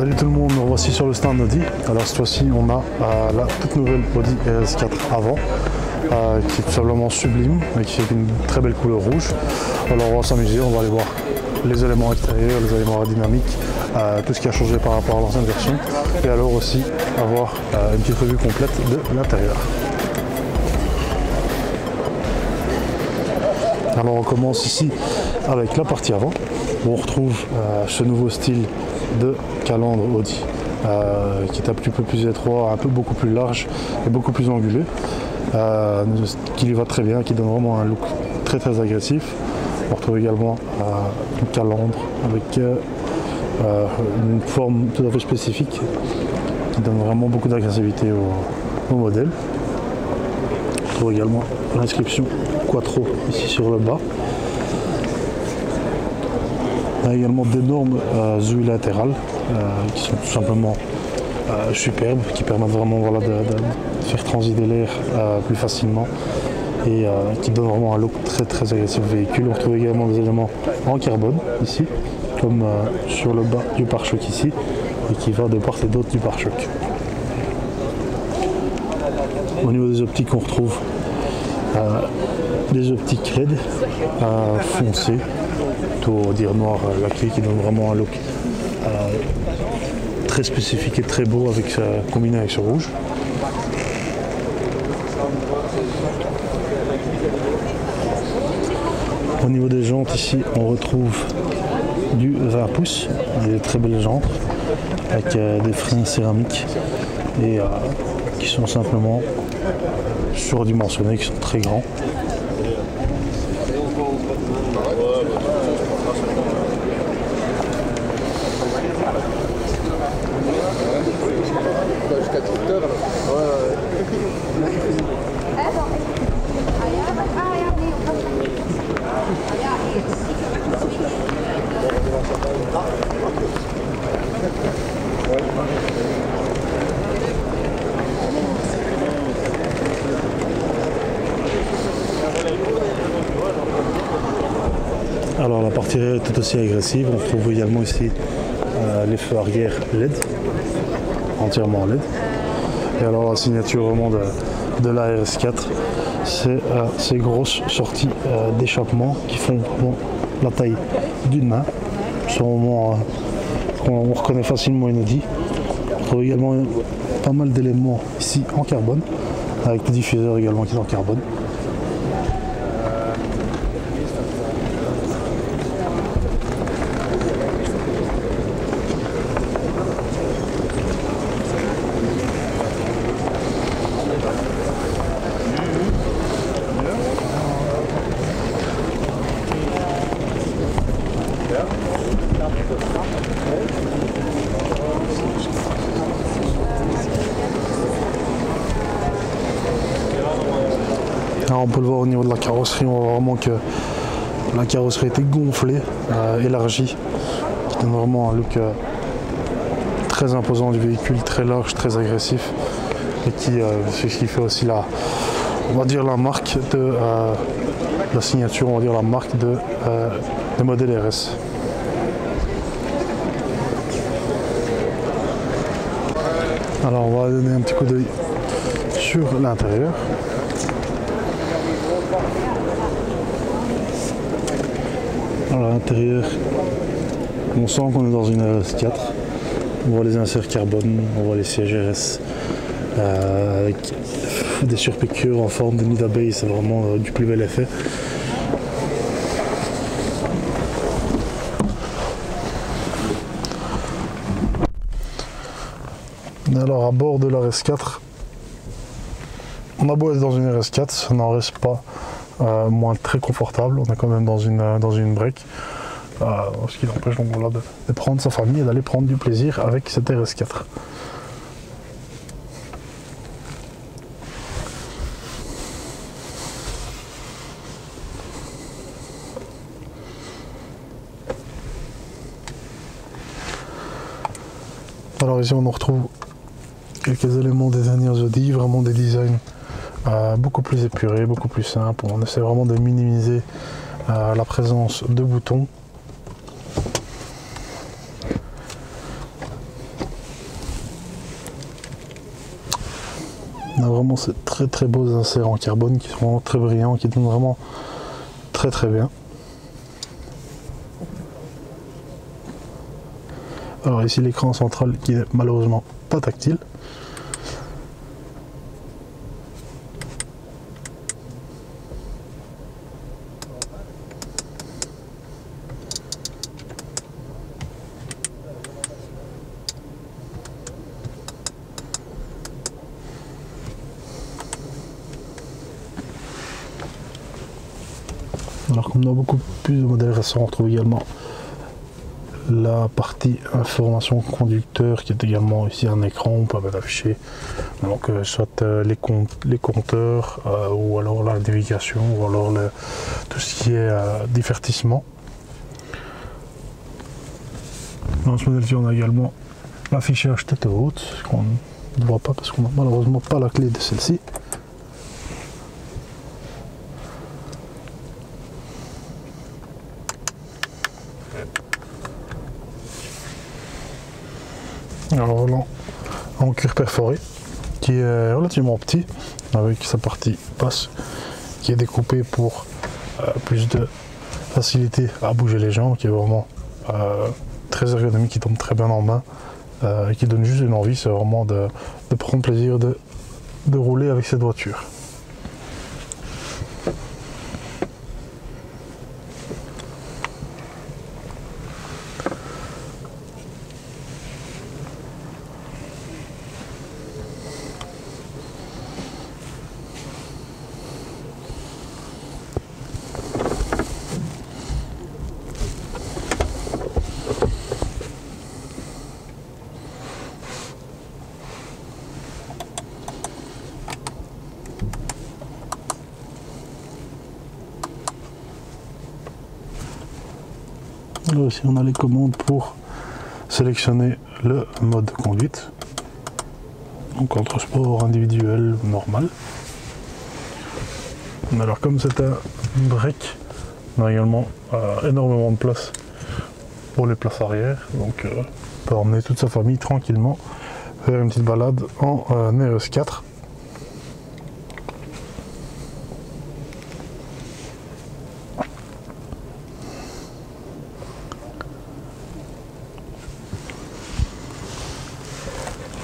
Salut tout le monde, nous revoici sur le stand Audi. Alors cette fois-ci on a la toute nouvelle Audi RS4 avant qui est tout simplement sublime et qui est une très belle couleur rouge. Alors on va s'amuser, on va aller voir les éléments extérieurs, les éléments aérodynamiques, tout ce qui a changé par rapport à l'ancienne version et alors aussi avoir une petite revue complète de l'intérieur. Alors on commence ici avec la partie avant où on retrouve ce nouveau style de calandre Audi qui est un petit peu plus étroit, beaucoup plus large et beaucoup plus anguleux, qui lui va très bien, qui donne vraiment un look très agressif. On retrouve également une calandre avec une forme tout à fait spécifique qui donne vraiment beaucoup d'agressivité au modèle. On retrouve également l'inscription Quattro ici sur le bas. On a également d'énormes ouïes latérales qui sont tout simplement superbes, qui permettent vraiment de faire transiter l'air plus facilement et qui donnent vraiment un look très agressif au véhicule. On retrouve également des éléments en carbone ici, comme sur le bas du pare-choc ici, et qui va de part et d'autre du pare-choc. Au niveau des optiques, on retrouve des optiques LED foncées, plutôt dire noir laqué, qui donne vraiment un look très spécifique et très beau avec combiné avec ce rouge. Au niveau des jantes ici on retrouve du 20 pouces, des très belles jantes avec des freins céramiques et qui sont simplement surdimensionnés, qui sont très grands. Alors la partie est tout aussi agressive, on retrouve également ici les feux arrière LED, entièrement LED. Et alors la signature vraiment de la RS4, c'est ces grosses sorties d'échappement qui font la taille d'une main. C'est vraiment on reconnaît facilement une Audi. On trouve également pas mal d'éléments ici en carbone, avec le diffuseur également qui est en carbone. Alors on peut le voir au niveau de la carrosserie, on voit vraiment que la carrosserie a été gonflée, élargie, qui donne vraiment un look très imposant du véhicule, très large, très agressif, et c'est ce qui fait aussi on va dire la marque de la signature, on va dire la marque des modèles RS. Alors on va donner un petit coup d'œil sur l'intérieur. Alors à l'intérieur, on sent qu'on est dans une RS4. On voit les inserts carbone, on voit les sièges RS avec des surpiqûres en forme de nid d'abeille, c'est vraiment du plus bel effet. Alors à bord de la RS4, on a beau être dans une RS4, ça n'en reste pas moins très confortable. On est quand même dans une break, ce qui n'empêche donc voilà, de prendre sa famille et d'aller prendre du plaisir avec cette RS4. Alors ici on en retrouve quelques éléments des dernières Audi, vraiment des designs beaucoup plus épurés, beaucoup plus simples. On essaie vraiment de minimiser la présence de boutons. On a vraiment ces très beaux inserts en carbone qui sont vraiment très brillants, qui donnent vraiment très bien. Alors ici l'écran central qui est malheureusement pas tactile. Alors comme dans beaucoup plus de modèles récents, on retrouve également la partie information conducteur qui est également ici un écran. On peut afficher donc soit les compteurs ou alors la navigation ou alors tout ce qui est divertissement. Dans ce modèle-ci, on a également l'affichage tête haute qu'on ne voit pas parce qu'on n'a malheureusement pas la clé de celle-ci. Alors volant en cuir perforé qui est relativement petit avec sa partie basse qui est découpée pour plus de facilité à bouger les jambes, qui est vraiment très ergonomique, qui tombe très bien en main et qui donne juste une envie, c'est vraiment de prendre plaisir de rouler avec cette voiture. Là aussi on a les commandes pour sélectionner le mode de conduite, donc entre sport, individuel, normal. Alors comme c'est un break, on a également énormément de place pour les places arrière, donc on peut emmener toute sa famille tranquillement faire une petite balade en RS4.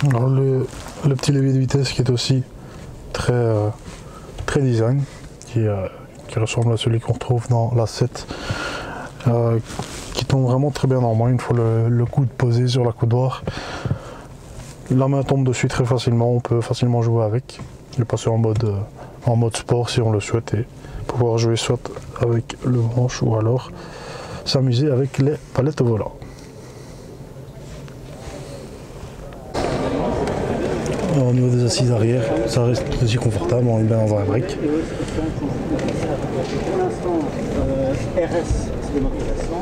Alors le petit levier de vitesse qui est aussi très design, qui ressemble à celui qu'on retrouve dans la 7, qui tombe vraiment très bien en main une fois le coude posé sur la coudoir. La main tombe dessus très facilement, on peut facilement jouer avec et passer en mode sport si on le souhaite et pouvoir jouer soit avec le manche ou alors s'amuser avec les palettes au volant. Au niveau des assises arrière, ça reste aussi confortable, on est bien dans un break. Pour l'instant, RS, c'est de motorisation.